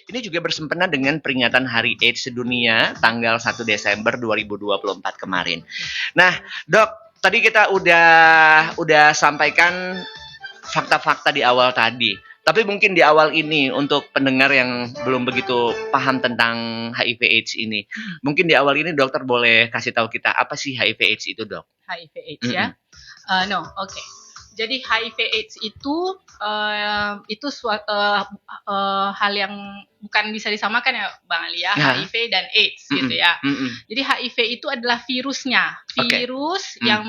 ini juga bersempena dengan peringatan Hari AIDS Sedunia tanggal 1 Desember 2024 kemarin. Nah, Dok, tadi kita udah sampaikan fakta-fakta di awal tadi. Tapi mungkin di awal ini untuk pendengar yang belum begitu paham tentang HIV/AIDS ini, mungkin di awal ini dokter boleh kasih tahu kita apa sih HIV/AIDS itu, Dok? HIV/AIDS ya. No, oke. Jadi HIV/AIDS itu hal yang bukan bisa disamakan ya Bang Ali ya, HIV dan AIDS gitu ya. Jadi HIV itu adalah virusnya, virus yang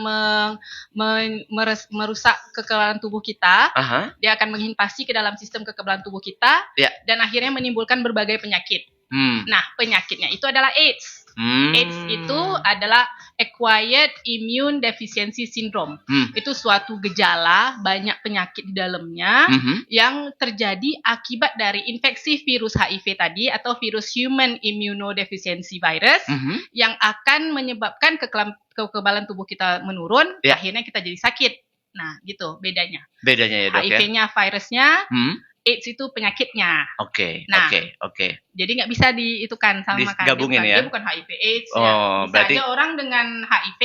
merusak kekebalan tubuh kita. Dia akan menginvasi ke dalam sistem kekebalan tubuh kita dan akhirnya menimbulkan berbagai penyakit. Nah, penyakitnya itu adalah AIDS. AIDS itu adalah Acquired Immune Deficiency Syndrome. Itu suatu gejala banyak penyakit di dalamnya yang terjadi akibat dari infeksi virus HIV tadi atau virus Human Immunodeficiency Virus yang akan menyebabkan kekebalan tubuh kita menurun, akhirnya kita jadi sakit. Nah, gitu bedanya. Bedanya ya, Dok, HIV-nya virusnya, AIDS itu penyakitnya. Oke. Jadi nggak bisa diitukan sama digabungin ya. Dia bukan HIV/AIDS. Oh, ya. Bisa berarti aja orang dengan HIV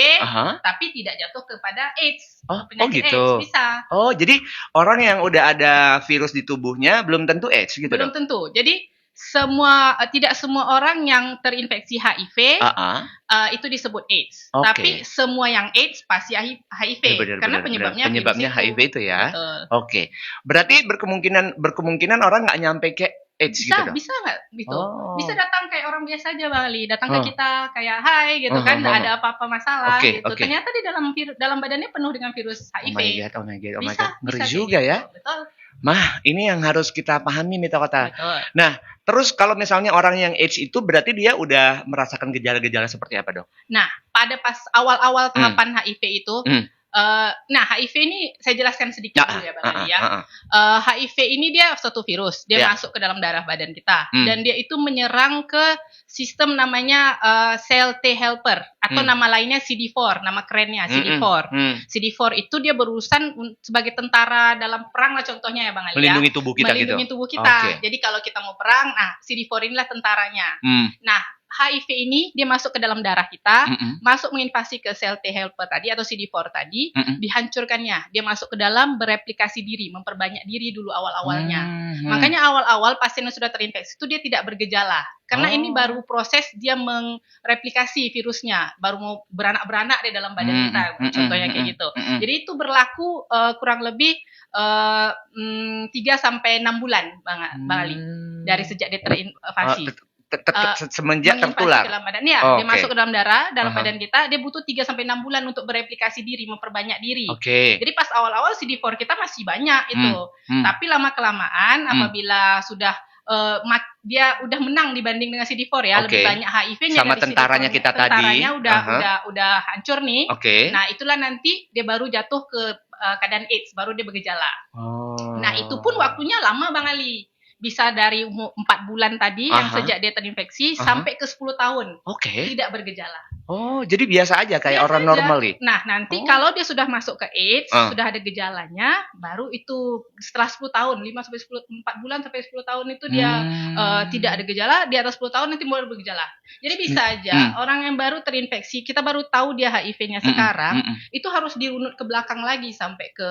tapi tidak jatuh kepada AIDS. Penyakit gitu. AIDS bisa. Oh, jadi orang yang udah ada virus di tubuhnya belum tentu AIDS gitu, Belum Dok? tentu. Jadi tidak semua orang yang terinfeksi HIV itu disebut AIDS. Tapi semua yang AIDS pasti HIV karena penyebabnya HIV itu ya. Betul. Oke. Berarti berkemungkinan orang nggak nyampe ke AIDS gitu, Dok? Bisa nggak gitu? Bisa datang kayak orang biasa aja Bali, datang ke kita kayak hai gitu kan, nggak ada apa-apa masalah gitu. Ternyata di dalam badannya penuh dengan virus HIV. Oh my god. Ngeri juga ya. Betul. Mah, ini yang harus kita pahami nih, Kota. Nah, terus kalau misalnya orang yang AIDS itu berarti dia udah merasakan gejala-gejala seperti apa, Dok? Nah, pada pas awal-awal tahapan HIV itu, HIV ini saya jelaskan sedikit dulu ya Bang Ali ya. HIV ini dia suatu virus, dia masuk ke dalam darah badan kita dan dia itu menyerang ke sistem namanya sel T helper atau nama lainnya CD4, nama kerennya CD4. CD4 itu dia berurusan sebagai tentara dalam perang lah contohnya ya Bang Ali melindungi tubuh kita melindungi tubuh kita. Jadi kalau kita mau perang, CD4 inilah tentaranya. Nah, HIV ini dia masuk ke dalam darah kita, masuk menginvasi ke sel T helper tadi atau CD4 tadi, dihancurkannya. Dia masuk ke dalam bereplikasi diri, memperbanyak diri dulu awal-awalnya. Makanya awal-awal pasien yang sudah terinfeksi itu dia tidak bergejala. Karena ini baru proses dia mengreplikasi virusnya, baru mau beranak-beranak di dalam badan kita, contohnya kayak gitu. Jadi itu berlaku kurang lebih 3 sampai 6 bulan Bang Ali, dari sejak dia terinvasi. Semenjak tertular. Dia masuk ke dalam darah, dalam badan kita, dia butuh 3 sampai 6 bulan untuk bereplikasi diri, memperbanyak diri. Jadi pas awal-awal CD4 kita masih banyak itu. Tapi lama-kelamaan apabila sudah dia udah menang dibanding dengan CD4 ya, lebih banyak HIV-nya sama dari tentaranya CD4. kita tentaranya tadi. udah hancur nih. Nah, itulah nanti dia baru jatuh ke keadaan AIDS, baru dia bergejala. Nah, itu pun waktunya lama Bang Ali. Bisa dari 4 bulan tadi yang sejak dia terinfeksi sampai ke 10 tahun. Tidak bergejala. Oh, jadi biasa aja kayak biasa orang aja. Normal nih. Nah, nanti kalau dia sudah masuk ke AIDS, sudah ada gejalanya, baru itu setelah 10 tahun, 5 sampai 4 bulan sampai 10 tahun itu dia tidak ada gejala, di atas 10 tahun nanti mulai bergejala. Jadi bisa aja orang yang baru terinfeksi, kita baru tahu dia HIV-nya sekarang, itu harus dirunut ke belakang lagi sampai ke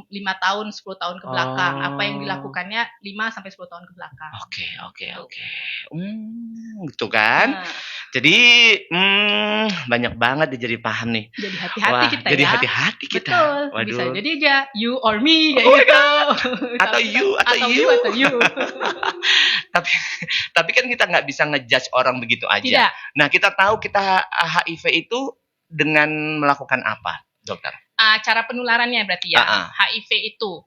5 tahun, 10 tahun ke belakang. Apa yang dilakukannya 5 sampai 10 tahun ke belakang. Oke. Gitu kan. Jadi banyak banget jadi paham nih. Jadi hati-hati kita jadi ya. hati-hati kita. Betul. Waduh. Bisa jadi aja you or me kayak gitu. Atau you. Tapi kan kita nggak bisa ngejudge orang begitu aja. Tidak. Nah, kita tahu kita HIV itu dengan melakukan apa, dokter? Cara penularannya berarti ya. HIV itu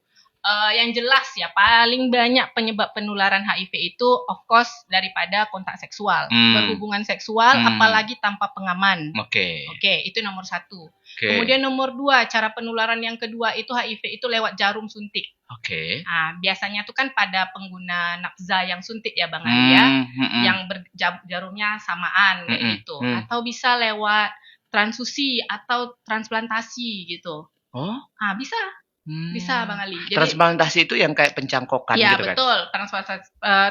yang jelas ya, paling banyak penyebab penularan HIV itu of course daripada kontak seksual, berhubungan seksual, apalagi tanpa pengaman. Oke, itu nomor 1. Kemudian nomor 2, cara penularan yang kedua itu HIV itu lewat jarum suntik. Biasanya tuh kan pada pengguna nafza yang suntik ya Bang Ali ya, yang jarumnya samaan kayak gitu, atau bisa lewat transfusi atau transplantasi gitu. Bisa. Bisa Bang Ali. Jadi, transplantasi itu yang kayak pencangkokan ya, gitu kan? Betul.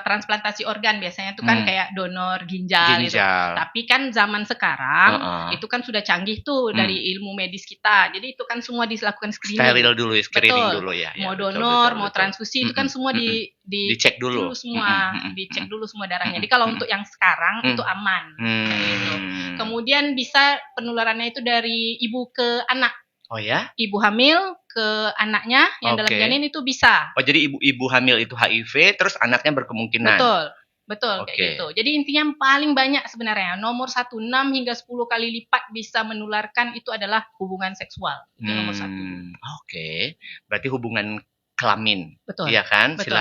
Transplantasi organ biasanya itu kan kayak donor ginjal gitu. Tapi kan zaman sekarang itu kan sudah canggih tuh dari ilmu medis kita. Jadi itu kan semua dilakukan screening. Steril dulu, screening dulu ya. Mau donor, mau transfusi itu kan semua dicek dulu semua, dicek dulu semua darahnya. Jadi kalau untuk yang sekarang itu aman. Gitu. Kemudian bisa penularannya itu dari ibu ke anak. Oh ya? Ibu hamil ke anaknya yang dalam janin itu bisa. Oh, jadi ibu hamil itu HIV, terus anaknya berkemungkinan. Betul kayak gitu. Jadi intinya yang paling banyak sebenarnya nomor 1 6 hingga 10 kali lipat bisa menularkan itu adalah hubungan seksual. Itu nomor 1. Berarti hubungan kelamin. Betul. Iya kan? Betul.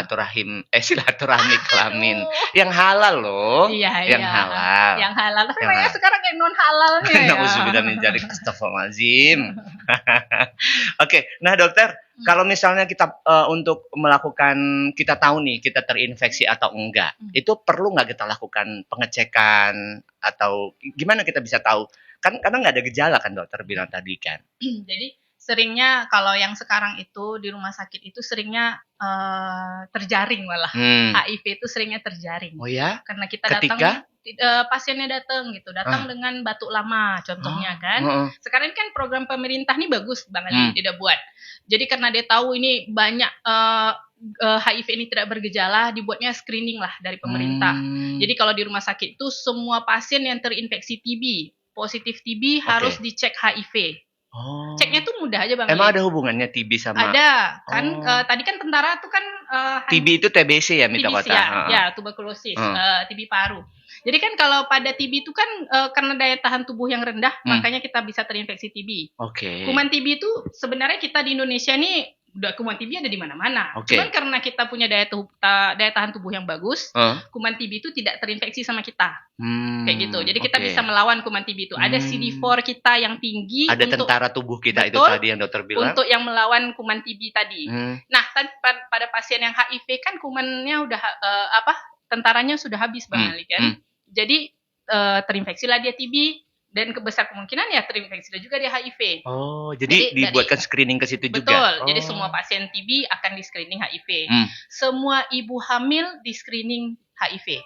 Silaturahmi kelamin. Yang halal loh. Iya. Halal. Yang halal. Tapi banyak sekarang kayak non halalnya ya. Nauzubillah min dzalik, astagfirullahaladzim. Oke, nah dokter, kalau misalnya kita untuk melakukan, kita tahu nih kita terinfeksi atau enggak, itu perlu nggak kita lakukan pengecekan atau gimana kita bisa tahu? Kan karena nggak ada gejala kan dokter bilang tadi kan. Jadi seringnya kalau yang sekarang itu di rumah sakit itu seringnya terjaring malah. HIV itu seringnya terjaring. Oh ya? Karena kita datang, pasiennya datang dengan batuk lama contohnya kan. Sekarang ini kan program pemerintah nih bagus Bang Ali dia buat. Jadi karena dia tahu ini banyak HIV ini tidak bergejala, dibuatnya screening lah dari pemerintah. Jadi kalau di rumah sakit itu semua pasien yang terinfeksi TB, positif TB harus dicek HIV. Ceknya tuh mudah aja Bang. Emang ada hubungannya TB sama? Ada kan. Tadi kan tentara tuh kan TB itu TBC ya, Mita Kota? Ya, tuberkulosis, TB paru. Jadi kan kalau pada TB itu kan karena daya tahan tubuh yang rendah, makanya kita bisa terinfeksi TB. Kuman TB itu sebenarnya kita di Indonesia nih udah kuman TB ada di mana-mana. Cuman karena kita punya daya tahan tubuh yang bagus, kuman TB itu tidak terinfeksi sama kita. Kayak gitu. Jadi kita bisa melawan kuman TB itu. Ada CD4 kita yang tinggi. Ada tentara tubuh kita itu tadi yang dokter bilang. Untuk yang melawan kuman TB tadi. Nah, pada pasien yang HIV kan kumannya udah tentaranya sudah habis Bang Ali kan. Jadi terinfeksilah dia TB. Dan besar kemungkinan ya terinfeksi juga dia HIV. Oh, jadi dibuatkan screening ke situ juga. Betul. Jadi semua pasien TB akan di screening HIV. Semua ibu hamil di screening HIV.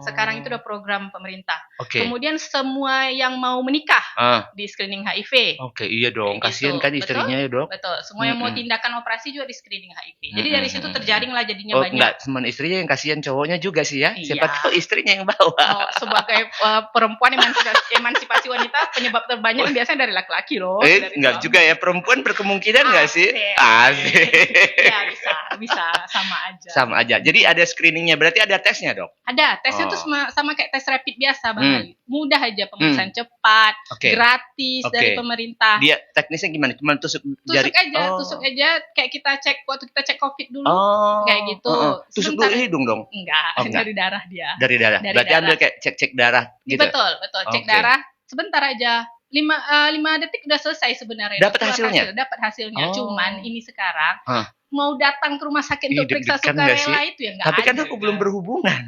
Sekarang itu udah program pemerintah. Kemudian semua yang mau menikah di screening HIV. Iya dong. Kasihan kan istrinya ya dok. Betul. Semua yang mau tindakan operasi juga di screening HIV. Jadi dari situ terjaring lah jadinya banyak. Enggak, cuma istrinya yang kasihan, cowoknya juga sih ya. Siapa tahu istrinya yang bawa. Sebagai perempuan emansipasi wanita, penyebab terbanyak biasanya dari laki-laki loh. Enggak juga ya, perempuan berkemungkinan nggak sih? Asik. Ya bisa sama aja. Jadi ada screeningnya, berarti ada tesnya dok? Ada, tesnya tuh sama kayak tes rapid biasa Bang Ali. Mudah aja, pemeriksaan cepat, gratis dari pemerintah. Dia teknisnya gimana? Cuma tusuk jari? Tusuk aja kayak kita cek waktu kita cek COVID dulu. Kayak gitu. Tusuk dulu hidung dong? Enggak, dari darah dia. Dari darah. Berarti ambil kayak cek darah gitu. Betul, cek darah. Sebentar aja. 5 detik udah selesai sebenarnya. Dapat hasilnya. Cuman ini sekarang mau datang ke rumah sakit untuk periksa sukarela itu ya enggak ada. Tapi kan aku belum berhubungan.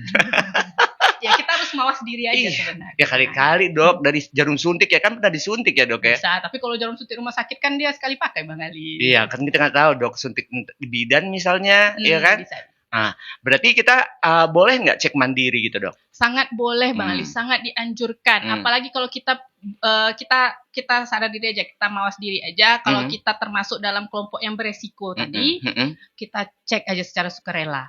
Ya kita harus mawas diri aja sebenarnya. Ya kali-kali dok, dari jarum suntik ya kan pernah disuntik ya dok ya. Bisa, tapi kalau jarum suntik rumah sakit kan dia sekali pakai Bang Ali. Iya kan kita nggak tahu dok, suntik di bidan misalnya, ya kan. Bisa. Nah, berarti kita boleh nggak cek mandiri gitu dok? Sangat boleh Bang Ali, sangat dianjurkan. Apalagi kalau kita sadar diri aja, kita mawas diri aja. Kalau kita termasuk dalam kelompok yang beresiko tadi, kita cek aja secara sukarela.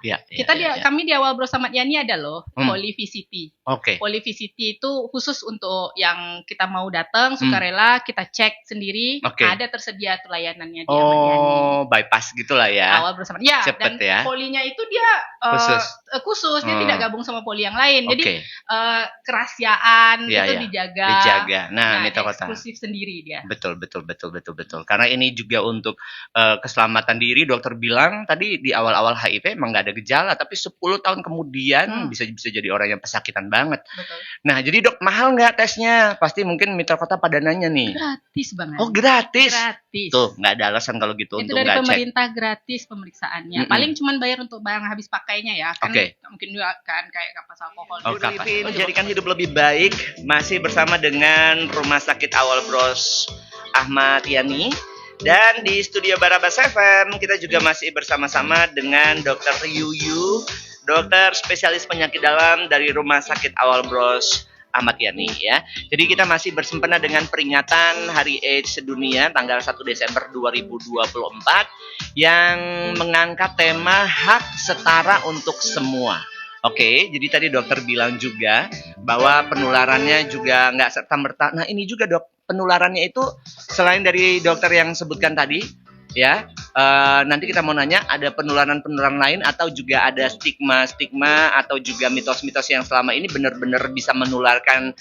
Kami di awal Brosamat Yani ada loh Poly-VCT. Poly-VCT itu khusus untuk yang kita mau datang sukarela, kita cek sendiri. Ada tersedia tuh layanannya di Ahmad Yani. Bypass gitulah ya. Awal Brosamat. Ya, cepet dan ya. Polinya itu dia khusus, dia tidak gabung sama poli yang lain. Jadi kerahasiaan itu dijaga. Nah, Mita Kota. Eksklusif sendiri dia. Betul. Karena ini juga untuk keselamatan diri. Dokter bilang tadi di awal-awal HIV emang nggak ada gejala, tapi 10 tahun kemudian bisa jadi orang yang pesakitan banget. Betul. Nah, jadi dok mahal nggak tesnya? Pasti mungkin Mita Kota pada nanya nih. Gratis banget. Oh gratis. Gratis. Tuh nggak ada alasan kalau gitu itu untuk dari nggak cek. Pemerintah gratis pemeriksaannya. Paling cuman bayar untuk barang habis pakainya ya. Kan mungkin juga kan kayak kapas alkohol. Menjadikan hidup lebih baik. Masih bersama dengan Rumah Sakit Awal Bros Ahmad Yani. Dan di studio Barabas FM kita juga masih bersama-sama dengan Dr. Yuyu, dokter spesialis penyakit dalam dari Rumah Sakit Awal Bros Ahmad Yani ya. Jadi kita masih bersempena dengan peringatan Hari AIDS Sedunia tanggal 1 Desember 2024 yang mengangkat tema hak setara untuk semua. Oke, jadi tadi dokter bilang juga bahwa penularannya juga nggak serta-merta. Nah ini juga dok, penularannya itu selain dari dokter yang sebutkan tadi, ya, nanti kita mau nanya ada penularan lain atau juga ada stigma atau juga mitos-mitos yang selama ini benar-benar bisa menularkan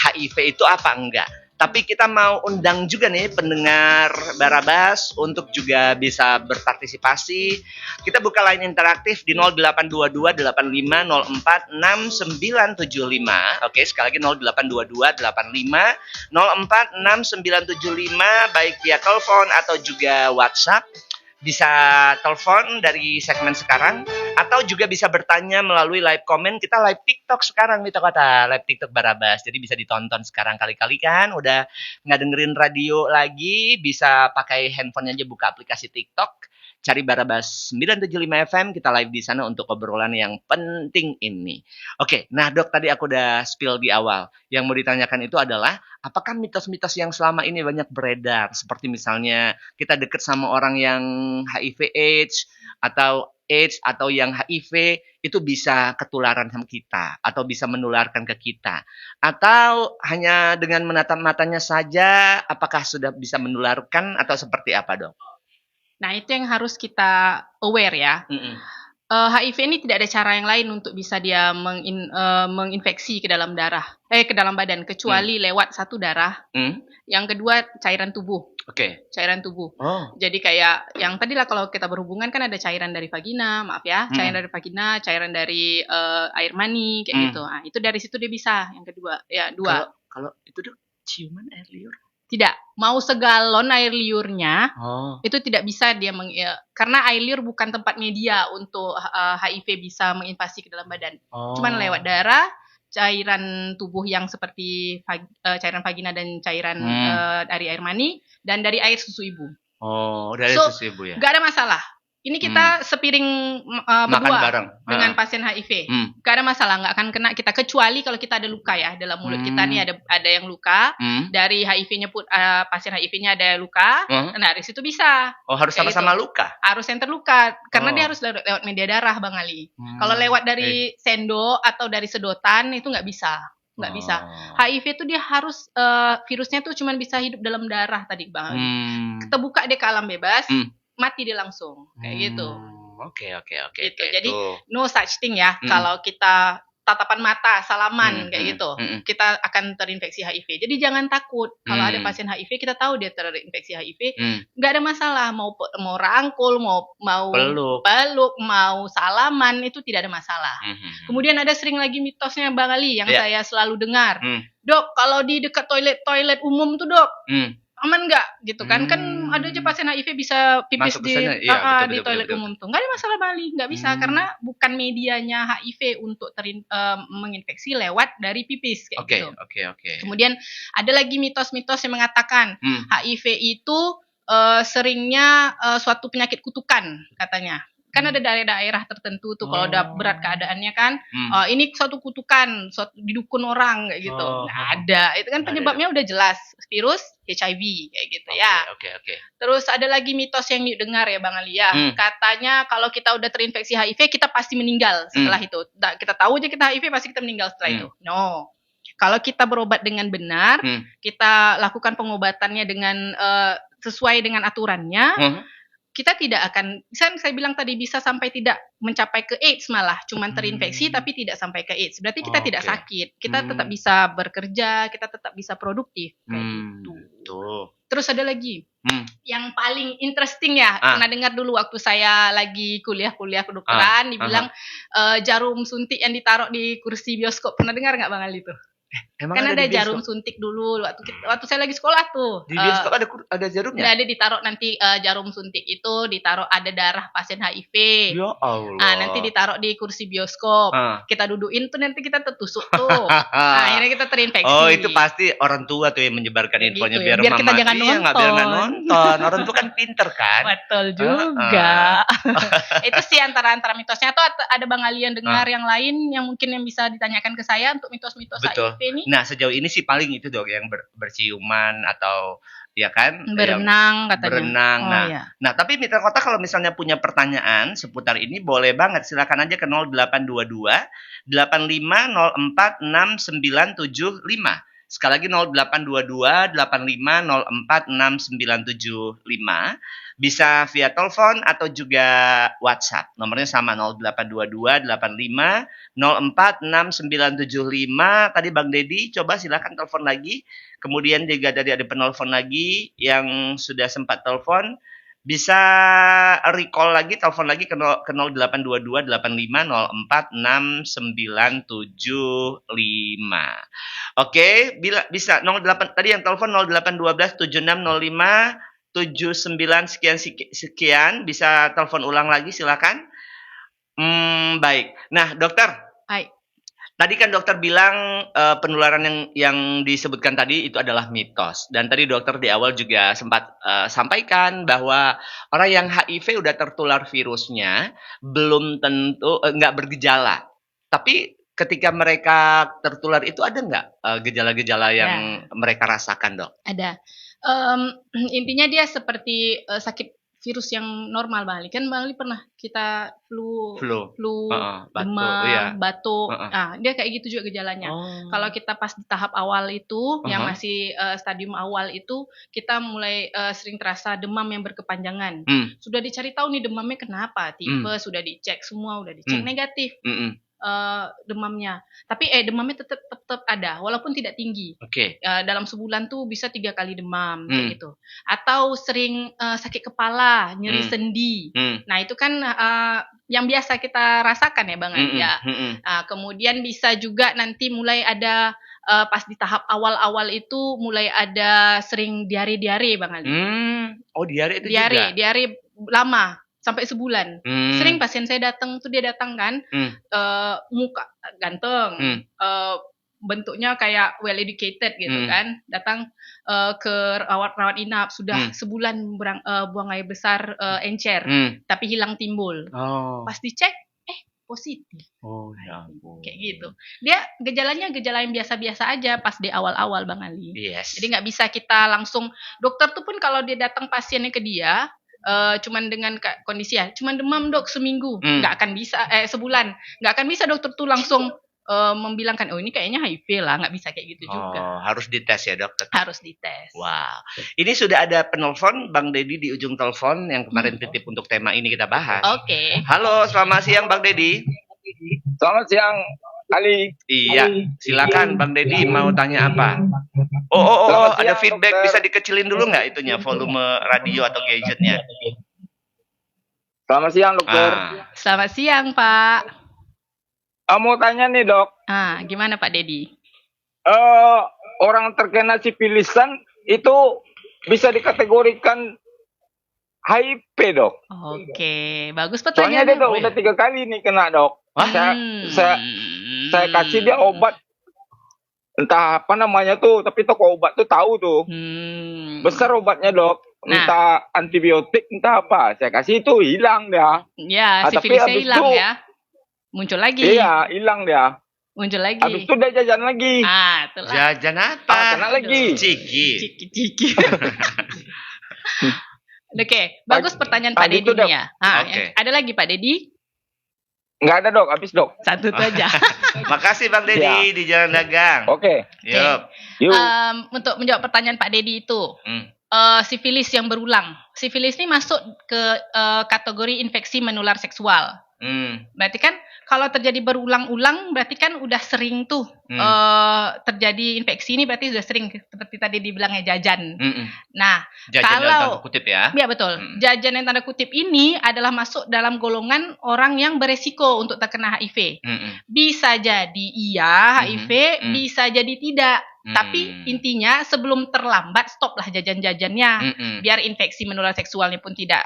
HIV itu apa enggak? Tapi kita mau undang juga nih pendengar Barabas untuk juga bisa berpartisipasi. Kita buka line interaktif di 0822 85 04 6975. Oke, sekali lagi 0822 85 04 6975 baik via telepon atau juga WhatsApp. Bisa telepon dari segmen sekarang atau juga bisa bertanya melalui live comment. Kita live TikTok sekarang nih kata live TikTok Barabas. Jadi bisa ditonton sekarang kali-kali kan. Udah nggak dengerin radio lagi, bisa pakai handphone aja buka aplikasi TikTok. Cari Barabas 975 FM, kita live di sana untuk obrolan yang penting ini. Oke, nah dok tadi aku udah spill di awal. Yang mau ditanyakan itu adalah, apakah mitos-mitos yang selama ini banyak beredar? Seperti misalnya kita deket sama orang yang HIV AIDS, atau yang HIV itu bisa ketularan sama kita, atau bisa menularkan ke kita. Atau hanya dengan menatap matanya saja, apakah sudah bisa menularkan atau seperti apa dok? Nah, itu yang harus kita aware ya. HIV ini tidak ada cara yang lain untuk bisa dia menginfeksi ke dalam ke dalam badan, kecuali lewat satu darah. Yang kedua cairan tubuh. Oke. Cairan tubuh. Oh. Jadi kayak yang tadi lah kalau kita berhubungan kan ada cairan dari vagina, maaf ya, cairan dari vagina, cairan dari air mani kayak gitu. Nah, itu dari situ dia bisa. Yang kedua, ya dua. Kalau itu dok, ciuman air liur? Tidak, mau segalon air liurnya, itu tidak bisa dia karena air liur bukan tempat media untuk HIV bisa menginvasi ke dalam badan. Cuman lewat darah, cairan tubuh yang seperti cairan vagina dan cairan dari air mani, dan dari air susu ibu. Oh, dari susu ibu ya? Gak ada masalah. Ini kita sepiring berdua bareng dengan pasien HIV. Gak ada masalah, gak akan kena kita. Kecuali kalau kita ada luka ya. Dalam mulut kita nih ada yang luka. Dari HIV-nya pun pasien HIV-nya ada luka. Nah dari situ bisa. Oh harus sama-sama gitu. Luka? Harus yang terluka. Karena dia harus lewat media darah Bang Ali. Kalau lewat dari sendok atau dari sedotan itu gak bisa. Nggak bisa. HIV itu dia harus virusnya tuh cuma bisa hidup dalam darah tadi Bang Ali. Kita buka dia ke alam bebas. Mati dia langsung kayak gitu. Oke. Gitu. Jadi no such thing ya. Kalau kita tatapan mata, salaman kayak gitu, kita akan terinfeksi HIV. Jadi jangan takut. Kalau ada pasien HIV, kita tahu dia terinfeksi HIV, nggak ada masalah. Mau rangkul, mau peluk, mau salaman itu tidak ada masalah. Kemudian ada sering lagi mitosnya Bang Ali yang saya selalu dengar. Dok, kalau di dekat toilet umum tuh dok. Aman nggak gitu kan? Kan ada aja pasien HIV bisa pipis di toilet umum tuh. Nggak ada masalah Bali, nggak bisa karena bukan medianya HIV untuk menginfeksi lewat dari pipis kayak gitu. Oke. Kemudian ada lagi mitos-mitos yang mengatakan HIV itu seringnya suatu penyakit kutukan katanya. Kan ada daerah-daerah tertentu tuh kalau udah berat keadaannya kan, ini suatu kutukan, suatu didukun orang kayak gitu. Nggak ada, itu kan penyebabnya udah jelas, virus HIV kayak gitu ya. Oke. Terus ada lagi mitos yang didengar ya Bang Ali ya, katanya kalau kita udah terinfeksi HIV kita pasti meninggal setelah itu. Nah, kita tahu aja kita HIV pasti kita meninggal setelah itu. No. Kalau kita berobat dengan benar, kita lakukan pengobatannya dengan sesuai dengan aturannya. Kita tidak akan, saya bilang tadi bisa sampai tidak mencapai ke AIDS malah, cuman terinfeksi tapi tidak sampai ke AIDS. Berarti kita tidak sakit, kita tetap bisa bekerja, kita tetap bisa produktif. Kayak gitu. Terus ada lagi, yang paling interesting ya, pernah dengar dulu waktu saya lagi kuliah kedokteran, dibilang jarum suntik yang ditaruh di kursi bioskop. Pernah dengar nggak Bang Ali tuh? Emang Kan ada di bioskop? jarum suntik dulu waktu saya lagi sekolah tuh. Di bioskop ada jarumnya? Ada ditaruh nanti jarum suntik itu ditaruh ada darah pasien HIV. Ya Allah. Nanti ditaruh di kursi bioskop. Kita dudukin tuh nanti kita tertusuk tuh. Akhirnya kita terinfeksi. Oh, itu pasti orang tua tuh yang menyebarkan infonya gitu, biar kita jangan nonton. Biar nggak nonton. Orang tua kan pinter kan. Betul juga. Itu sih antara mitosnya tuh ada Bang Ali yang dengar yang lain yang mungkin yang bisa ditanyakan ke saya untuk mitos-mitos HIV ini. Nah, sejauh ini sih paling itu dok yang berciuman atau ya kan berenang katanya. Berenang. Nah, tapi Mitra Kota kalau misalnya punya pertanyaan seputar ini boleh banget, silakan aja ke 0822 8504 6975. Sekali lagi 0822 8504 6975. Bisa via telepon atau juga WhatsApp. Nomornya sama 0822 85 04 6975. Tadi Bang Dedi, coba silakan telepon lagi. Kemudian juga ada penelpon lagi yang sudah sempat telepon. Bisa recall lagi, telepon lagi ke 0822 85 04 6975. Oke, bisa 08 tadi yang telepon 0812 7605 79 sekian, bisa telepon ulang lagi silakan. Baik. Nah, dokter. Baik. Tadi kan dokter bilang penularan yang disebutkan tadi itu adalah mitos. Dan tadi dokter di awal juga sempat sampaikan bahwa orang yang HIV udah tertular virusnya belum tentu nggak bergejala. Tapi ketika mereka tertular itu ada nggak gejala-gejala yang mereka rasakan, dok? Ada. Intinya dia seperti sakit virus yang normal, Bang Ali. Kan Bang Ali pernah kita flu demam, batuk. Dia kayak gitu juga gejalanya. Kalau kita pas di tahap awal itu, yang masih stadium awal itu, kita mulai sering terasa demam yang berkepanjangan. Sudah dicari tahu nih demamnya kenapa, tipe sudah dicek semua, udah dicek negatif. Demamnya, tapi demamnya tetap ada walaupun tidak tinggi. Dalam sebulan tuh bisa 3 kali demam kayak gitu. Atau sering sakit kepala, nyeri sendi. Nah itu kan yang biasa kita rasakan ya Bang Ali ya. Kemudian bisa juga nanti mulai ada pas di tahap awal-awal itu mulai ada sering diare Bang Ali. Oh diare itu juga? Diare lama. Sampai sebulan. Sering pasien saya datang tuh dia datang kan, muka ganteng, bentuknya kayak well educated gitu kan, datang ke rawat inap sudah sebulan buang air besar encer, tapi hilang timbul. Pas dicek, positif. Ya ampun. Kayak gitu. Dia gejalanya gejala yang biasa-biasa aja pas di awal-awal Bang Ali. Yes. Jadi nggak bisa kita langsung dokter tuh pun kalau dia datang pasiennya ke dia. Cuman dengan kondisi cuman demam dok seminggu nggak akan bisa sebulan nggak akan bisa dokter tuh langsung membilangkan ini kayaknya HIV lah, nggak bisa kayak gitu juga. Harus dites ya dokter. Harus dites. Wow, ini sudah ada penelpon Bang Dedi di ujung telepon yang kemarin titip untuk tema ini kita bahas. Halo, selamat siang Bang Dedi. Selamat siang Ali. Iya, silakan Bang Dedi mau tanya apa? Ada feedback, dokter. Bisa dikecilin dulu nggak itunya volume radio atau gadgetnya? Selamat siang dokter. Selamat siang Pak. Mau tanya nih dok. Gimana Pak Dedi? Orang terkena sifilisan itu bisa dikategorikan HIV dok. Oke, bagus Soalnya pertanyaannya. dia udah 3 kali nih kena dok. Saya kasih dia obat. Entah apa namanya tuh, tapi toko obat tuh tahu tuh. Besar obatnya dok. Entah antibiotik, entah apa. Saya kasih itu hilang dia. Ya, sifilisnya hilang ya. Muncul lagi. Iya, hilang dia. Muncul lagi. Habis itu dia jajan lagi. Jajan apa? Kena lagi. Ciki. Oke, bagus pertanyaan Pak Dedi ya. Ada lagi Pak Dedi? Nggak ada dok, habis dok. Satu itu aja. Makasih Bang Dedi di Jalan Dagang. Oke. Yuk. Untuk menjawab pertanyaan Pak Dedi itu, sifilis yang berulang. Sifilis ini masuk ke kategori infeksi menular seksual. Berarti kan kalau terjadi berulang-ulang berarti kan udah sering tuh terjadi infeksi ini, berarti sudah sering seperti tadi dibilangnya jajan. Nah, jajan kalau dalam tanda kutip ya. Ya betul. Jajan yang tanda kutip ini adalah masuk dalam golongan orang yang beresiko untuk terkena HIV. Bisa jadi iya HIV, bisa jadi tidak. Tapi intinya sebelum terlambat stoplah jajan-jajannya, biar infeksi menular seksualnya pun tidak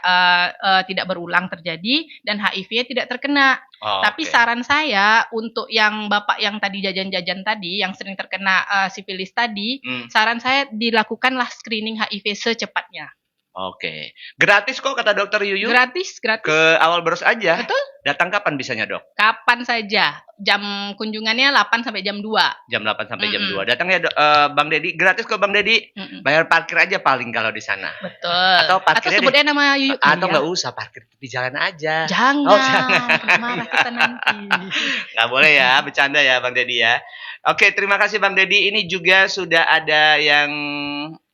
berulang terjadi dan HIV tidak terkena. Tapi saran saya untuk yang bapak yang tadi jajan-jajan tadi, yang sering terkena sifilis tadi, saran saya dilakukanlah screening HIV secepatnya. Oke. Gratis kok kata dokter Yuyu. Gratis. Ke Awal Bros aja. Betul. Datang kapan bisanya, Dok? Kapan saja. Jam kunjungannya 8 sampai jam 2. Jam 8 sampai jam 2. Datang ya Bang Dedi. Gratis kok Bang Dedi. Bayar parkir aja paling kalau di sana. Betul. Atau parkirnya sebutnya nama Yuyu. Atau enggak usah parkir di jalan aja. Jangan. Marah kita nanti. Nggak boleh ya, bercanda ya Bang Dedi ya. Oke, terima kasih Bang Dedi. Ini juga sudah ada yang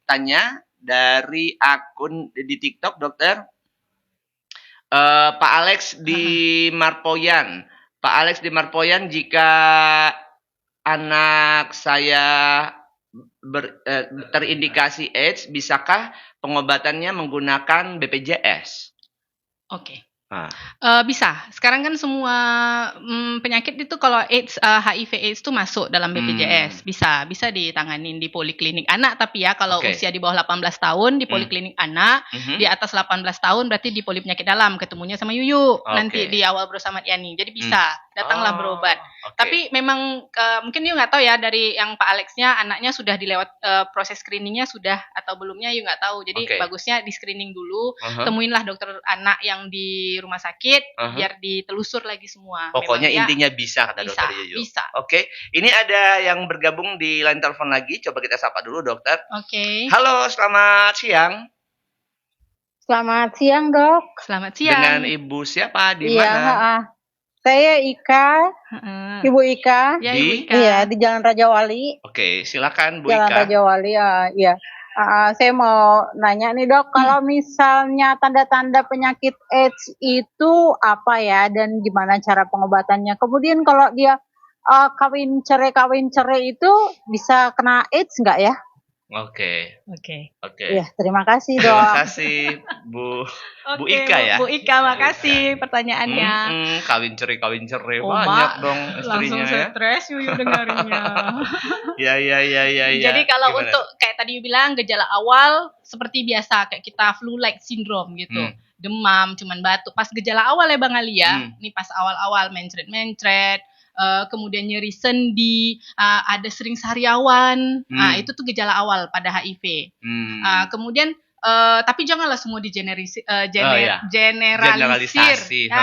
tanya dari akun di TikTok, dokter. Pak Alex di Marpoyan. Pak Alex di Marpoyan, jika anak saya terindikasi AIDS, bisakah pengobatannya menggunakan BPJS? Oke. Bisa. Sekarang kan semua penyakit itu kalau AIDS, HIV AIDS itu masuk dalam BPJS. Bisa ditanganin di poliklinik anak, tapi ya kalau usia di bawah 18 tahun di poliklinik anak, di atas 18 tahun berarti di poli penyakit dalam, ketemunya sama Yuyu nanti di Awal Bros sama Yani. Jadi bisa datanglah berobat. Tapi memang mungkin Yuyu nggak tahu ya, dari yang Pak Alexnya anaknya sudah dilewat proses screeningnya sudah atau belumnya, Yuyu nggak tahu. Jadi bagusnya di screening dulu, temuinlah dokter anak yang di rumah sakit biar ditelusur lagi semua. Pokoknya intinya bisa kata dokter Yuyu. Bisa. Oke. Ini ada yang bergabung di line telepon lagi. Coba kita sapa dulu dokter. Oke. Halo, selamat siang. Selamat siang, Dok. Selamat siang. Dengan Ibu siapa? Di mana? Iya, saya Ika. Ibu Ika. Ya, Ibu Ika. Iya, di Jalan Raja Wali. Oke, silakan Bu Jalan Ika. Raja Wali, iya. Saya mau nanya nih, Dok, kalau misalnya tanda-tanda penyakit AIDS itu apa ya, dan gimana cara pengobatannya? Kemudian kalau dia kawin cerai itu bisa kena AIDS nggak ya? Oke. Iya, terima kasih, Dok. Terima kasih Bu Ika ya. Bu Ika, makasih pertanyaannya. Kawin cerai banyak dong istrinya langsung stres Yuyu dengarnya. Ya. Jadi kalau gimana? untuk kayak tadi bilang gejala awal seperti biasa kayak kita flu-like syndrome gitu. Demam, cuman batuk. Pas gejala awal ya Bang Ali ya. Ini pas awal-awal mencret, kemudian nyeri sendi, ada sering sariawan. Nah, itu tuh gejala awal pada HIV. Kemudian tapi janganlah semua generalisir. Generalisasi.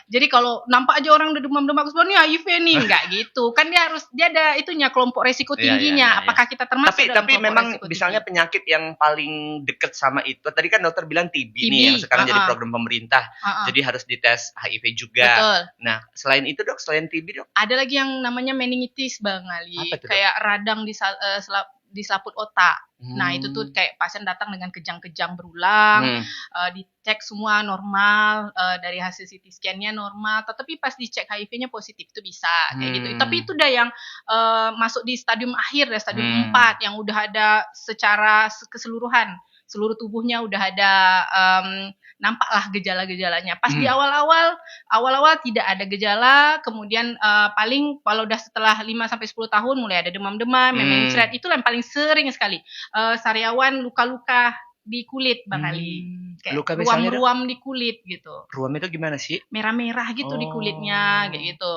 Jadi kalau nampak aja orang udah demam-demam nih HIV nih, enggak gitu. Kan dia ada itunya kelompok resiko tingginya. Apakah kita termasuk dalam tapi kelompok memang resiko misalnya tinggi? penyakit yang paling deket sama itu. Tadi kan dokter bilang TB nih yang sekarang jadi program pemerintah. Jadi harus dites HIV juga. Betul. Nah, selain itu Dok, selain TB Dok? Ada lagi yang namanya meningitis Bang Ali. Apa itu, Dok? Kayak radang di selaput otak. Nah, itu tuh kayak pasien datang dengan kejang-kejang berulang, dicek semua normal, dari hasil CT scan-nya normal, tetapi pas dicek HIV-nya positif, itu bisa kayak gitu. Tapi itu udah yang masuk di stadium akhir, stadium 4 yang udah ada secara keseluruhan, seluruh tubuhnya udah ada nampaklah gejala-gejalanya. Pas di awal-awal tidak ada gejala, kemudian paling kalau udah setelah 5 sampai 10 tahun mulai ada demam-demam, mencret, itu yang paling sering sekali. Sariawan, luka-luka di kulit Bang Ali. Kayak ruam-ruam di kulit gitu. Ruam itu gimana sih? Merah-merah gitu di kulitnya kayak gitu.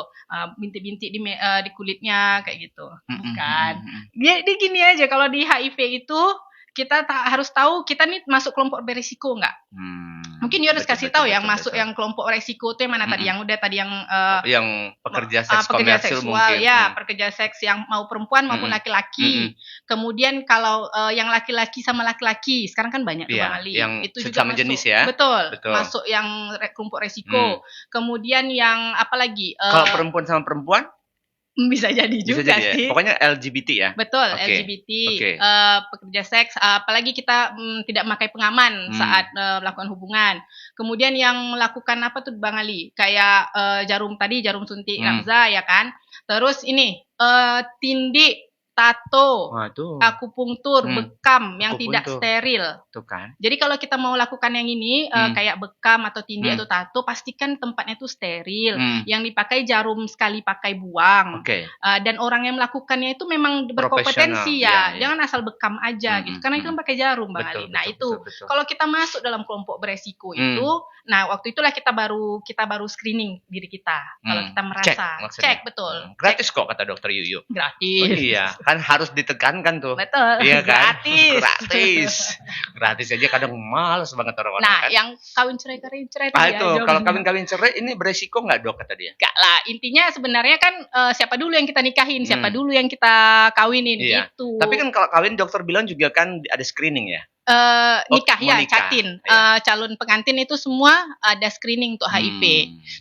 Bintik-bintik di kulitnya kayak gitu. Bukan. Dia gini aja, kalau di HIV itu kita harus tahu kita nih masuk kelompok berisiko enggak. Mungkin dia harus kasih tahu yang masuk yang kelompok resiko itu yang mana tadi yang pekerja seks komersil seksual mungkin. Ya, pekerja seks yang mau perempuan maupun laki-laki. Kemudian kalau yang laki-laki sama laki-laki, sekarang kan banyak tuh Bang Ali. Yang itu juga sesama masuk. jenis ya. Betul. Masuk yang kelompok resiko. Kemudian yang apa lagi? Kalau perempuan sama perempuan? Bisa jadi Bisa juga jadi ya? sih. Pokoknya LGBT ya? Betul, Oke. LGBT, Oke. pekerja seks, apalagi kita tidak memakai pengaman saat melakukan hubungan. Kemudian yang melakukan apa tuh Bang Ali? Kayak jarum suntik nafsa ya kan. Terus ini tindik, tato, Waduh. akupunktur, bekam yang tidak Akupunktur. steril. Tuh kan. Jadi kalau kita mau lakukan yang ini kayak bekam atau tindik atau tato, pastikan tempatnya itu steril. Yang dipakai jarum sekali pakai buang. Oke. Dan orang yang melakukannya itu memang Profesional, berkompetensi iya, ya. iya. Jangan asal bekam aja gitu. Karena itu kan pakai jarum Bang Betul, Ali. Nah, betul, itu betul. kalau kita masuk dalam kelompok beresiko itu, nah waktu itulah kita baru screening diri kita. Kalau kita merasa maksudnya. betul. Gratis kok kata dokter Yuyu. Gratis. Oh, iya, kan harus ditekankan tuh. Betul. Iya kan? Gratis. Gratis aja kadang males banget orang-orang Nah, kan. yang kawin cerai itu tadi ya, kalau kawin cerai ini beresiko nggak dok kata dia? Enggak lah, intinya sebenarnya kan siapa dulu yang kita nikahin, siapa dulu yang kita kawinin Iya. gitu. Tapi kan kalau kawin dokter bilang juga kan ada screening ya. Nikah mau ya, nikah. catin. Iya. Calon pengantin itu semua ada screening untuk HIV.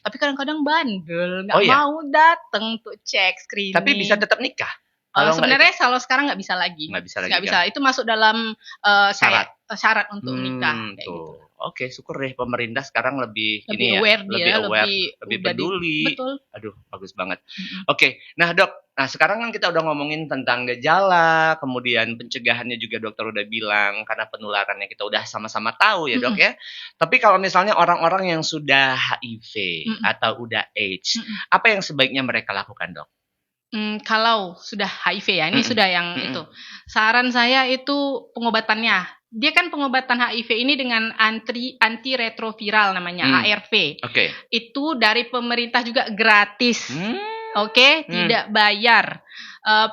Tapi kadang-kadang bandel, nggak Oh, iya? mau datang untuk cek screening. Tapi bisa tetap nikah. Sebenarnya kalau sekarang nggak bisa lagi. Nggak bisa lagi. Nggak bisa. Itu masuk dalam syarat untuk nikah. Kayak Tuh. gitu. Oke, syukur deh pemerintah sekarang lebih Lebih ini aware ya, dia, lebih udah peduli. Betul. Aduh, bagus banget. Oke, nah dok, nah sekarang kan kita udah ngomongin tentang gejala, kemudian pencegahannya juga dokter udah bilang karena penularannya kita udah sama-sama tahu ya dok ya. Tapi kalau misalnya orang-orang yang sudah HIV atau udah AIDS, apa yang sebaiknya mereka lakukan dok? Kalau sudah HIV ya, ini sudah yang itu. Saran saya itu pengobatannya. Dia kan pengobatan HIV ini dengan antiretroviral namanya, ARV. Oke. Itu dari pemerintah juga gratis. Oke, tidak bayar.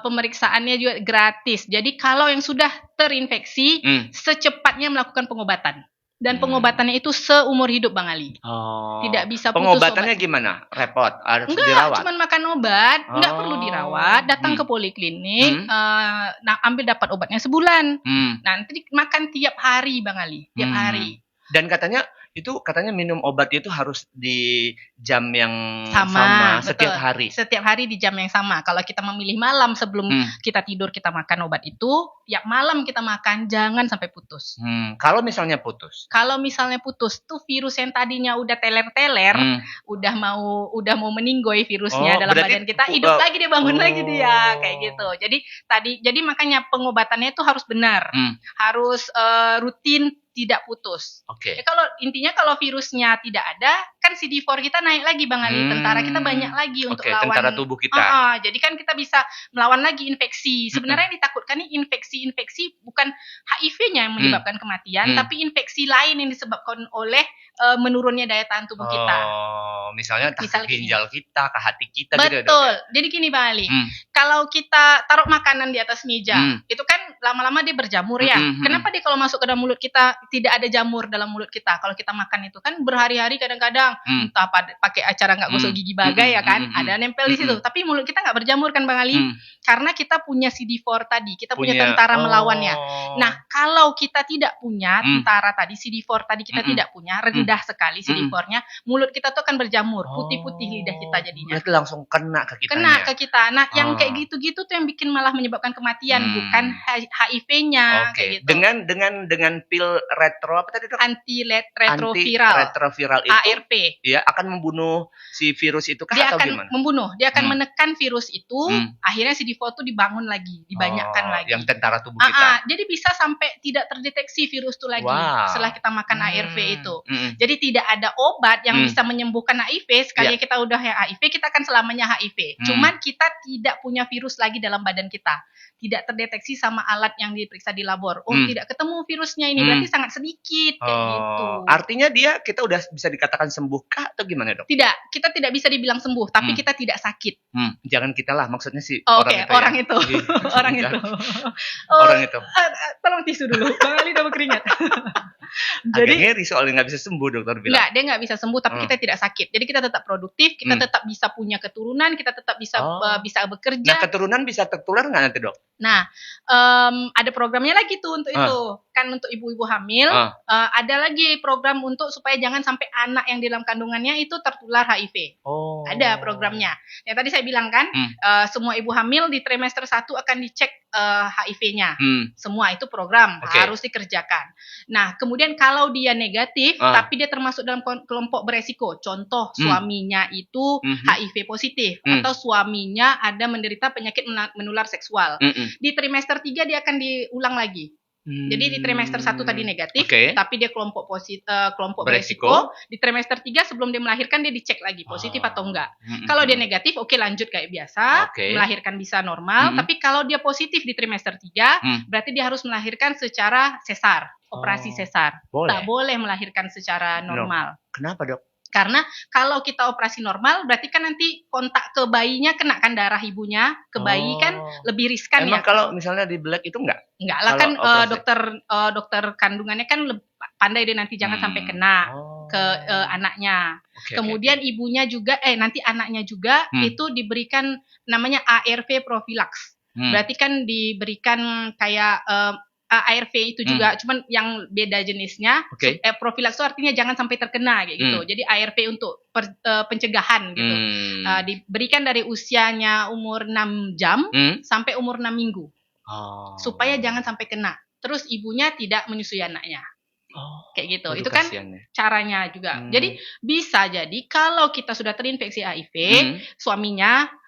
Pemeriksaannya juga gratis. Jadi kalau yang sudah terinfeksi, secepatnya melakukan pengobatan. Dan pengobatannya itu seumur hidup Bang Ali. Oh. Tidak bisa putus pengobatannya obat. gimana? Repot? Harus Enggak, dirawat? cuma makan obat, enggak perlu dirawat, datang ke poliklinik, ambil dapat obatnya sebulan. Nanti makan tiap hari Bang Ali, tiap hari. Dan katanya minum obat itu harus di jam yang sama setiap hari. Setiap hari di jam yang sama. Kalau kita memilih malam sebelum kita tidur kita makan obat itu, tiap malam kita makan, jangan sampai putus. Kalau misalnya putus Tuh virus yang tadinya udah teler-teler, udah mau meninggoy virusnya dalam badan kita, hidup lagi dia, bangun lagi dia, kayak gitu. Jadi makanya pengobatannya itu harus benar. Harus rutin, tidak putus. Oke. Ya, kalau virusnya tidak ada, kan CD4 kita naik lagi Bang Ali, tentara kita banyak lagi untuk lawan tentara tubuh kita. Jadi kan kita bisa melawan lagi infeksi. Sebenarnya yang ditakutkan nih infeksi bukan HIV-nya yang menyebabkan kematian, tapi infeksi lain yang disebabkan oleh menurunnya daya tahan tubuh kita. Misalnya ke ginjal kita, ke hati kita. Betul. Gitu ya, Jadi gini Bang Ali, kalau kita taruh makanan di atas meja, itu kan lama-lama dia berjamur ya. Kenapa dia kalau masuk ke dalam mulut kita tidak ada jamur dalam mulut kita? Kalau kita makan itu kan berhari-hari kadang-kadang entah pakai acara nggak gosok gigi bagai ya kan, ada nempel di situ. Tapi mulut kita nggak berjamur kan Bang Ali, karena kita punya CD4 tadi, kita punya tentara melawannya. Nah kalau kita tidak punya tentara tadi, CD4 tadi kita tidak punya, rendah sekali CD4-nya, mulut kita tuh akan berjamur, putih-putih lidah kita jadinya. Berarti langsung kena ke kita. Kena ke kita. Nah, yang kayak gitu-gitu tuh yang bikin malah menyebabkan kematian, bukan HIV-nya. Oke. Kayak gitu. Dengan pil retro apa tadi dok? Antiretroviral. Antiretroviral itu ARV. ya akan membunuh si virus itu kah Dia atau akan gimana? membunuh, dia akan menekan virus itu, akhirnya CD4 tuh dibangun lagi, dibanyakkan lagi. Yang tentara tubuh kita. Jadi bisa sampai tidak terdeteksi virus itu lagi setelah kita makan ARV itu. Jadi tidak ada obat yang bisa menyembuhkan HIV. Sekali kita udah HIV, kita akan selamanya HIV. Cuman kita tidak punya virus lagi dalam badan kita. Tidak terdeteksi sama alat yang diperiksa di labor. Tidak ketemu virusnya ini, berarti sangat sedikit kayak gitu. Artinya kita udah bisa dikatakan sembuh kah atau gimana dok? Tidak, kita tidak bisa dibilang sembuh, tapi kita tidak sakit. Jangan kita lah, maksudnya si orang itu. Orang itu. Tolong tisu dulu, Bang Ali udah berkeringat. Jadi ngeri soalnya nggak bisa sembuh dokter bilang. Enggak, dia nggak bisa sembuh, tapi kita tidak sakit. Jadi kita tetap produktif, kita tetap bisa punya keturunan, kita tetap bisa bekerja. Nah keturunan bisa tertular nggak nanti dok? Nah, ada programnya lagi tuh untuk itu. Kan untuk ibu-ibu hamil, ada lagi program untuk supaya jangan sampai anak yang di dalam kandungannya itu tertular HIV. Ada programnya. Yang tadi saya bilang kan, semua ibu hamil di trimester 1 akan dicek HIV-nya. Semua itu program harus dikerjakan. Nah, kemudian kalau dia negatif, tapi dia termasuk dalam kelompok beresiko. Contoh, suaminya itu HIV positif, atau suaminya ada menderita penyakit menular seksual. Di trimester 3 dia akan diulang lagi. Jadi di trimester 1 tadi negatif, tapi dia kelompok beresiko. Di trimester 3 sebelum dia melahirkan dia dicek lagi positif atau enggak. Kalau dia negatif, lanjut kayak biasa, melahirkan bisa normal. Tapi kalau dia positif di trimester 3, berarti dia harus melahirkan secara sesar, operasi sesar. Tak boleh melahirkan secara normal. Kenapa, Dok? Karena kalau kita operasi normal, berarti kan nanti kontak ke bayinya kena kan darah ibunya ke bayi kan lebih riskan. Emang kalau misalnya di black itu enggak? Enggak lah kan dokter kandungannya kan pandai dia nanti jangan sampai kena ke anaknya. Kemudian ibunya juga nanti anaknya juga itu diberikan namanya ARV profilaks. Berarti kan diberikan kayak ARV itu juga, cuman yang beda jenisnya. Profilaks itu artinya jangan sampai terkena kayak gitu. Jadi ARV untuk pencegahan gitu. Diberikan dari usianya umur 6 jam sampai umur 6 minggu. Supaya jangan sampai kena. Terus ibunya tidak menyusui anaknya. Kayak gitu. Itu kan caranya juga. Jadi bisa jadi kalau kita sudah terinfeksi HIV, suaminya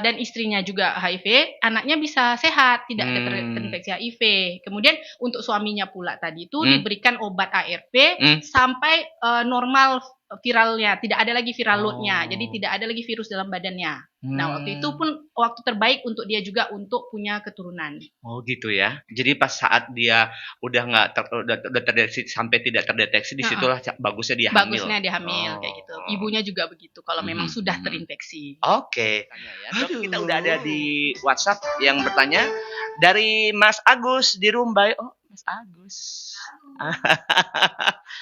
dan istrinya juga HIV, anaknya bisa sehat, tidak terinfeksi HIV. Kemudian untuk suaminya pula tadi itu diberikan obat ARV sampai normal viralnya, tidak ada lagi viral load-nya, jadi tidak ada lagi virus dalam badannya. Nah, waktu itu pun waktu terbaik untuk dia juga untuk punya keturunan. Oh gitu ya. Jadi pas saat dia udah nggak udah terdeteksi sampai tidak terdeteksi, disitulah bagusnya dia hamil. Bagusnya dia hamil kayak gitu. Ibunya juga begitu kalau memang sudah terinfeksi. Oke. Dok, kita udah ada di WhatsApp yang bertanya dari Mas Agus di Rumbai. Oh, Mas Agus.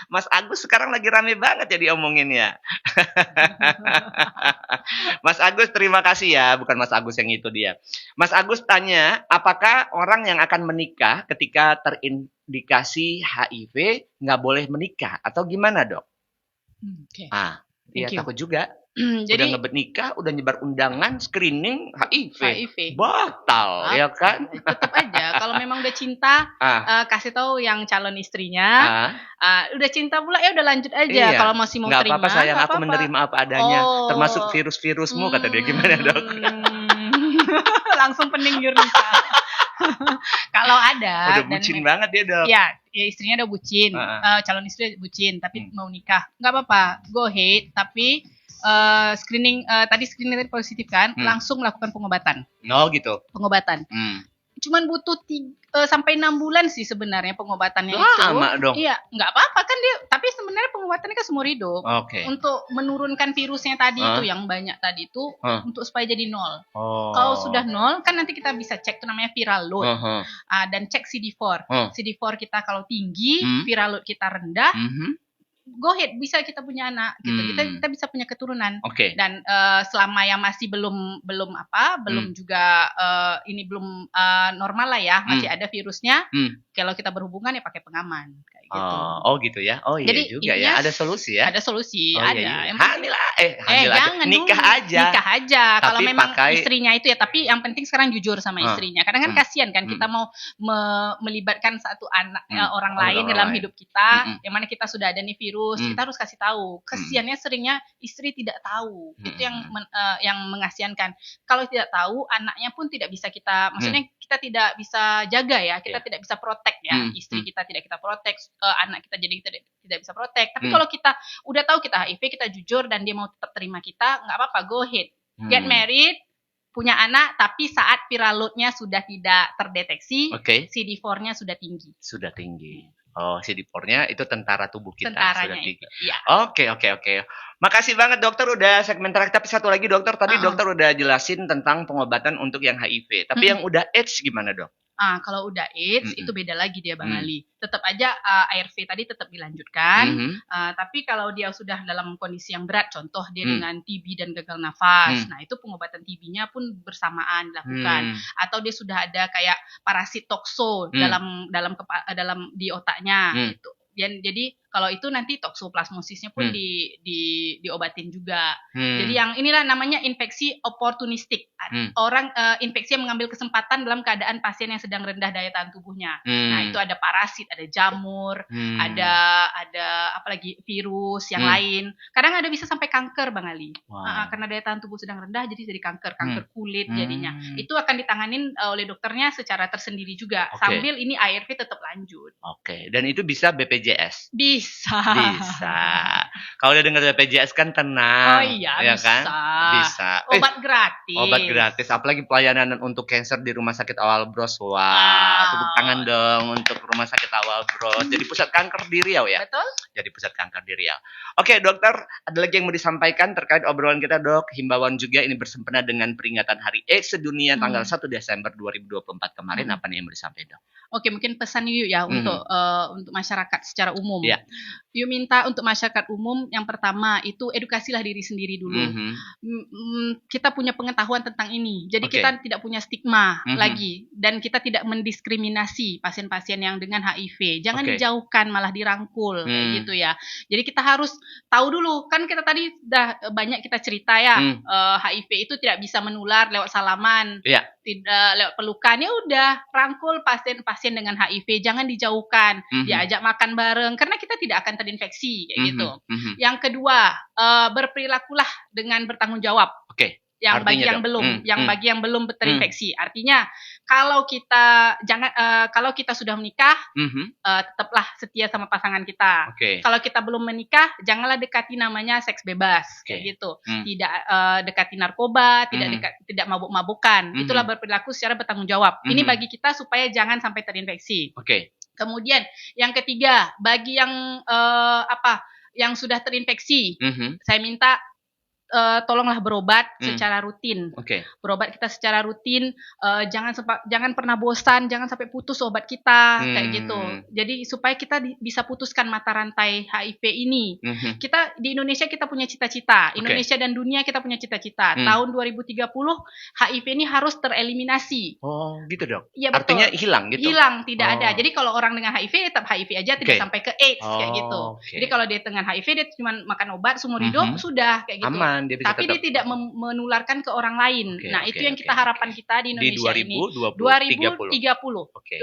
Mas Agus sekarang lagi rame banget ya diomongin ya. Mas Agus terima kasih ya, bukan Mas Agus yang itu dia. Mas Agus tanya, apakah orang yang akan menikah ketika terindikasi HIV nggak boleh menikah atau gimana, Dok? Dia takut juga. Jadi udah nikah, udah nyebar undangan, screening HIV. Batal, ya kan? Tetap aja kalau memang udah cinta, kasih tahu yang calon istrinya. Udah cinta pula ya udah lanjut aja. Kalau masih mau terima, apa-apa sayang, aku menerima apa adanya, termasuk virus-virusmu kata dia. Gimana, Dok? Langsung pening Yurnisa. Kalau ada udah bucin banget dia, Dok. Ya istrinya udah bucin, calon istri bucin tapi mau nikah. Enggak apa-apa, go ahead, tapi screening tadi positif kan, langsung melakukan pengobatan. Gitu. Pengobatan. Cuman butuh sampai 6 bulan sih sebenarnya pengobatannya itu. Lama dong. Iya, nggak apa-apa kan dia. Tapi sebenarnya pengobatannya kan seumur hidup. Untuk menurunkan virusnya tadi itu yang banyak tadi itu untuk supaya jadi 0. Kalau sudah 0 kan nanti kita bisa cek itu namanya viral load. Dan cek CD4. CD4 kita kalau tinggi, viral load kita rendah. Go ahead, bisa kita punya anak gitu. Kita bisa punya keturunan. Dan selama yang masih belum juga ini belum normal lah ya, masih ada virusnya. Kalau kita berhubungan ya pakai pengaman kayak gitu. Gitu ya. Jadi, juga ya. Ada solusi ya. Ada solusi, ada. Iya. Hamil aja. Nikah aja. Kalau memang istrinya itu ya, tapi yang penting sekarang jujur sama istrinya. Kadang kan kasihan kan kita mau melibatkan satu anak orang lain dalam hidup kita, yang mana kita sudah ada nih virus, kita harus kasih tahu. Kasiannya seringnya istri tidak tahu. Itu yang mengasihankan. Kalau tidak tahu, anaknya pun tidak bisa kita, maksudnya kita tidak bisa jaga ya, kita tidak bisa protect ya, istri kita tidak kita protect, anak kita jadi kita tidak bisa protect. Tapi kalau kita udah tahu kita HIV, kita jujur dan dia mau tetap terima kita, nggak apa-apa, go ahead, get married, punya anak, tapi saat viral load-nya sudah tidak terdeteksi, CD4-nya sudah tinggi. CD4-nya itu tentara tubuh kita. Tentaranya sudah tinggi. Itu, ya. Oke. Makasih banget dokter udah segmen terakhir. Tapi satu lagi dokter, tadi dokter udah jelasin tentang pengobatan untuk yang HIV. Tapi yang udah AIDS gimana, Dok? Kalau udah AIDS itu beda lagi dia Bang Ali. Tetap aja ARV tadi tetap dilanjutkan. Tapi kalau dia sudah dalam kondisi yang berat, contoh dia dengan TB dan gagal nafas, nah itu pengobatan TB-nya pun bersamaan dilakukan. Atau dia sudah ada kayak parasit tokso dalam di otaknya gitu. Jadi kalau itu nanti toksoplasmosisnya pun diobatin juga. Jadi yang inilah namanya infeksi oportunistik. Orang infeksi yang mengambil kesempatan dalam keadaan pasien yang sedang rendah daya tahan tubuhnya. Nah, itu ada parasit, ada jamur, ada apalagi virus yang lain. Kadang ada bisa sampai kanker Bang Ali. Karena daya tahan tubuh sedang rendah jadi kanker kulit jadinya. Itu akan ditanganin oleh dokternya secara tersendiri juga. Sambil ini ARV tetap lanjut. Dan itu bisa BPJS. Bisa. Kalau udah dengar BPJS kan tenang. Oh iya, ya bisa. Kan? Bisa. Obat gratis. Obat gratis. Apalagi pelayanan untuk kanker di Rumah Sakit Awal Bros. Wah, tepuk tangan dong untuk Rumah Sakit Awal Bros. Jadi pusat kanker di Riau ya. Betul. Jadi pusat kanker di Riau. Oke, dokter, ada lagi yang mau disampaikan terkait obrolan kita, Dok? Himbauan juga ini bersempena dengan peringatan Hari AIDS sedunia tanggal 1 Desember 2024 kemarin. Apa nih yang mau disampaikan, Dok? Oke, mungkin pesan yuk ya untuk masyarakat secara umum. Yeah. Yuk minta untuk masyarakat umum yang pertama itu edukasilah diri sendiri dulu. Kita punya pengetahuan tentang ini, jadi kita tidak punya stigma lagi dan kita tidak mendiskriminasi pasien-pasien yang dengan HIV. Jangan dijauhkan, malah dirangkul kayak gitu ya. Jadi kita harus tahu dulu, kan kita tadi sudah banyak kita cerita ya, HIV itu tidak bisa menular lewat salaman. Yeah. Tidak lewat pelukan, ya udah rangkul pasien-pasien dengan HIV, jangan dijauhkan, diajak makan bareng karena kita tidak akan terinfeksi kayak gitu. Yang kedua, berperilakulah dengan bertanggung jawab. Bagi yang belum terinfeksi. Artinya kalau kita sudah menikah, tetaplah setia sama pasangan kita. Kalau kita belum menikah, janganlah dekati namanya seks bebas kayak gitu. Tidak dekati narkoba, tidak mabuk-mabukan. Itulah berperilaku secara bertanggung jawab. Ini bagi kita supaya jangan sampai terinfeksi. Kemudian yang ketiga, bagi yang yang sudah terinfeksi, saya minta tolonglah berobat secara rutin. Berobat kita secara rutin, jangan pernah bosan, jangan sampai putus obat kita kayak gitu. Jadi supaya kita bisa putuskan mata rantai HIV ini. Kita di Indonesia kita punya cita-cita. Indonesia dan dunia kita punya cita-cita. Tahun 2030 HIV ini harus tereliminasi. Oh, gitu dong. Ya, betul. Artinya hilang gitu. Hilang, tidak ada. Jadi kalau orang dengan HIV tetap HIV aja, tidak sampai ke AIDS kayak gitu. Jadi kalau dia dengan HIV dia cuma makan obat seumur hidup sudah kayak gitu. Aman. Tapi dia tidak menularkan ke orang lain. Itu yang kita harapan kita di Indonesia ini. 2030. 2030.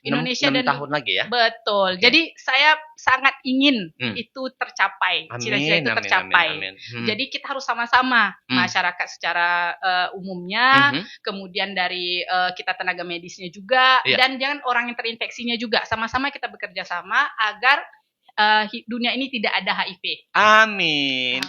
Indonesia 6 dan tahun lagi ya. Betul. Jadi saya sangat ingin itu tercapai. Cita-cita itu tercapai. Amin. Jadi kita harus sama-sama masyarakat secara umumnya, kemudian dari kita tenaga medisnya juga, dan jangan orang yang terinfeksinya juga. Sama-sama kita bekerja sama agar dunia ini tidak ada HIV. Amin.